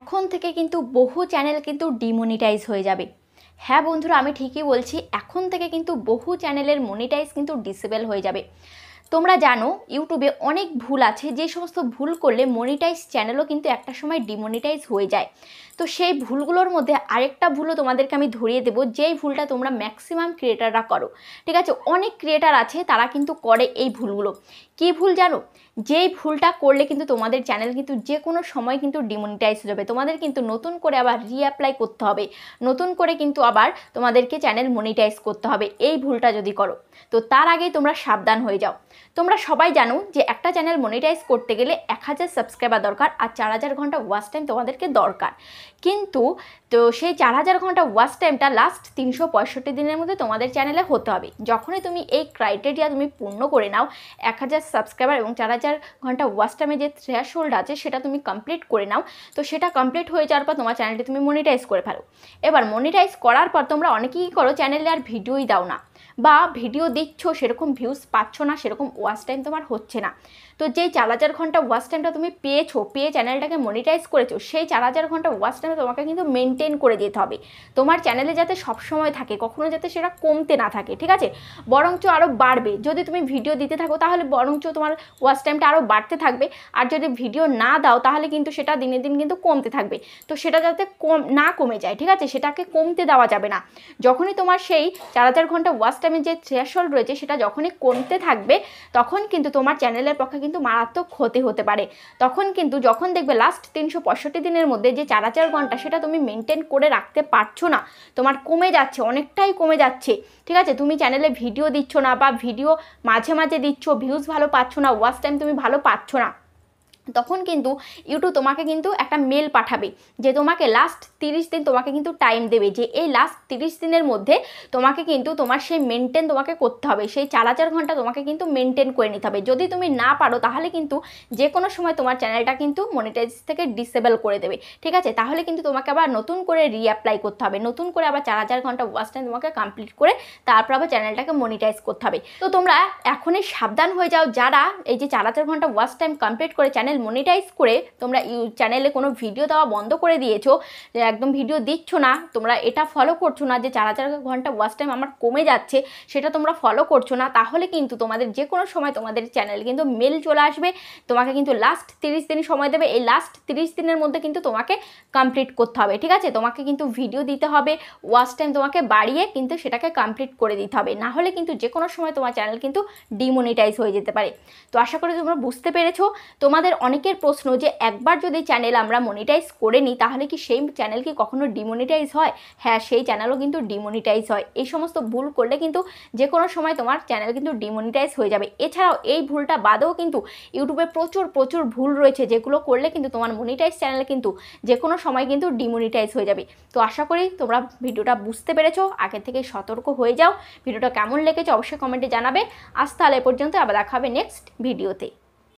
এখন থেকে কিন্তু বহু চ্যানেল কিন্তু ডিমনিটাইজ হয়ে যাবে। হ্যাঁ বন্ধুরা, আমি ঠিকই বলছি, এখন থেকে কিন্তু বহু চ্যানেলের মনিটাইজ কিন্তু ডিসেবল হয়ে যাবে। তোমরা জানো ইউটিউবে অনেক ভুল আছে, যে সমস্ত ভুল করলে মনিটাইজ চ্যানেলও কিন্তু একটা সময় ডিমনিটাইজ হয়ে যায়। তো সেই ভুলগুলোর মধ্যে আরেকটা ভুলও তোমাদেরকে আমি ধরিয়ে দেবো, যেই ভুলটা তোমরা ম্যাক্সিমাম ক্রিয়েটাররা করো। ঠিক আছে, অনেক ক্রিয়েটার আছে তারা কিন্তু করে এই ভুলগুলো। কী ভুল জানো? যেই ভুলটা করলে কিন্তু তোমাদের চ্যানেল কিন্তু যে কোনো সময় কিন্তু ডিমনিটাইজ হয়ে যাবে। তোমাদের কিন্তু নতুন করে আবার রিঅ্যাপ্লাই করতে হবে, নতুন করে কিন্তু আবার তোমাদেরকে চ্যানেল মনিটাইজ করতে হবে এই ভুলটা যদি করো। তো তার আগেই তোমরা সাবধান হয়ে যাও। তোমরা সবাই জানো যে একটা চ্যানেল মনিটাইজ করতে গেলে 1000 সাবস্ক্রাইবার দরকার আর 4000 ঘন্টা ওয়াচ টাইম তোমাদেরকে দরকার। কিন্তু তো সেই 4000 ঘন্টা ওয়াচ টাইমটা লাস্ট 365 দিনের মধ্যে তোমাদের চ্যানেলে হতে হবে। যখনই তুমি এই ক্রাইটেরিয়া তুমি পূর্ণ করে নাও, 1000 সাবস্ক্রাইবার এবং 4000 ঘন্টা ওয়াচ টাইমে যে থ্রেশহোল্ড আছে সেটা তুমি কমপ্লিট করে নাও। তো সেটা কমপ্লিট হয়ে যাওয়ার পর তোমার চ্যানেলটি তুমি মনিটাইজ করে ফেলো। এবার মনিটাইজ করার পর তোমরা অনেকেই করো চ্যানেলে আর ভিডিওই দাও না, বা ভিডিও দিচ্ছ সেরকম ভিউজ পাচ্ছ না, সেরকম ওয়াচ টাইম তোমার হচ্ছে না। তো যেই 4000 ঘন্টা ওয়াচ টাইমটা তুমি পেয়ে চ্যানেলটাকে মনিটাইজ করেছো, সেই 4000 ঘন্টা ওয়াচ টাইমে তোমাকে কিন্তু মেনটেন করে যেতে হবে। তোমার চ্যানেলে যাতে সবসময় থাকে, কখনো যাতে সেটা কমতে না থাকে। ঠিক আছে, বরঞ্চ আরও বাড়বে। যদি তুমি ভিডিও দিতে থাকো তাহলে বরঞ্চ তোমার ওয়াচ টাইমটা আরও বাড়তে থাকবে, আর যদি ভিডিও না দাও তাহলে কিন্তু সেটা দিনে দিন কিন্তু কমতে থাকবে। তো সেটা যাতে কমে যায়, ঠিক আছে, সেটাকে কমতে দেওয়া যাবে না। যখনই তোমার সেই 4000 ঘন্টা ওয়াচ টাইমের যে থ্রেশহোল্ড রয়েছে সেটা যখনই কমতে থাকবে, তখন কিন্তু তোমার চ্যানেলের পক্ষে কিন্তু মারাত্মক ক্ষতি হতে পারে। তখন কিন্তু যখন দেখবে লাস্ট 365 দিনের মধ্যে যে 4000 ঘন্টা সেটা তুমি মেনটেন করে রাখতে পারছো না, তোমার কমে যাচ্ছে, অনেকটাই কমে যাচ্ছে। ঠিক আছে, তুমি চ্যানেলে ভিডিও দিচ্ছ না, বা ভিডিও মাঝে মাঝে দিচ্ছ, ভিউজ ভালো পাচ্ছ না, ওয়াচ টাইম তুমি ভালো পাচ্ছ না, তখন কিন্তু ইউটিউব তোমাকে কিন্তু একটা মেল পাঠাবে যে তোমাকে লাস্ট 30 দিন তোমাকে কিন্তু টাইম দেবে, যে এই লাস্ট 30 দিনের মধ্যে তোমাকে কিন্তু তোমার সেই মেনটেন তোমাকে করতে হবে, সেই 4000 ঘন্টা তোমাকে কিন্তু মেনটেন করে নিতে হবে। যদি তুমি না পারো তাহলে কিন্তু যে কোনো সময় তোমার চ্যানেলটা কিন্তু মনিটাইজ থেকে ডিসেবল করে দেবে। ঠিক আছে, তাহলে কিন্তু তোমাকে আবার নতুন করে রিঅ্যাপ্লাই করতে হবে, নতুন করে আবার 4000 ঘন্টা ওয়াচ টাইম তোমাকে কমপ্লিট করে তারপর আবার চ্যানেলটাকে মনিটাইজ করতে হবে। তো তোমরা এখনই সাবধান হয়ে যাও, যারা এই যে 4000 ঘন্টা ওয়াচ টাইম কমপ্লিট করে চ্যানেল মনিটাইজ করে তোমরা চ্যানেলে কোনো ভিডিও দেওয়া বন্ধ করে দিয়েছো, যে একদম ভিডিও দিচ্ছ না, তোমরা এটা ফলো করছো না যে 4000 ঘন্টা ওয়াচ টাইম আমার কমে যাচ্ছে, সেটা তোমরা ফলো করছো না, তাহলে কিন্তু তোমাদের যে কোনো সময় তোমাদের চ্যানেল কিন্তু মেল চলে আসবে। তোমাকে কিন্তু লাস্ট 30 দিন সময় দেবে, এই লাস্ট 30 দিনের মধ্যে কিন্তু তোমাকে কমপ্লিট করতে হবে। ঠিক আছে, তোমাকে কিন্তু ভিডিও দিতে হবে, ওয়াচ টাইম তোমাকে বাড়িয়ে কিন্তু সেটাকে কমপ্লিট করে দিতে হবে, না হলে কিন্তু যে কোনো সময় তোমার চ্যানেল কিন্তু ডিমনিটাইজ হয়ে যেতে পারে। তো আশা করি তোমরা বুঝতে পেরেছো। তোমাদের অনেকের প্রশ্ন যে একবার যদি চ্যানেল আমরা মনিটাইজ করে নিই তাহলে কি সেই চ্যানেল কি কখনো ডিমনিটাইজ হয়? হ্যাঁ, সেই চ্যানেলও কিন্তু ডিমনিটাইজ হয়। এই সমস্ত ভুল করলে কিন্তু যে কোনো সময় তোমার চ্যানেল কিন্তু ডিমনিটাইজ হয়ে যাবে। এছাড়াও এই ভুলটা বাদেও কিন্তু ইউটিউবে প্রচুর ভুল রয়েছে, যেগুলো করলে কিন্তু তোমার মনিটাইজ চ্যানেল কিন্তু যে কোনো সময় কিন্তু ডিমনিটাইজ হয়ে যাবে। তো আশা করি তোমরা ভিডিওটা বুঝতে পেরেছো, আগে থেকে সতর্ক হয়ে যাও। ভিডিওটা কেমন লেগেছে অবশ্যই কমেন্টে জানাবে। আজ তাহলে এ পর্যন্ত, আবার দেখা হবে নেক্সট ভিডিওতে।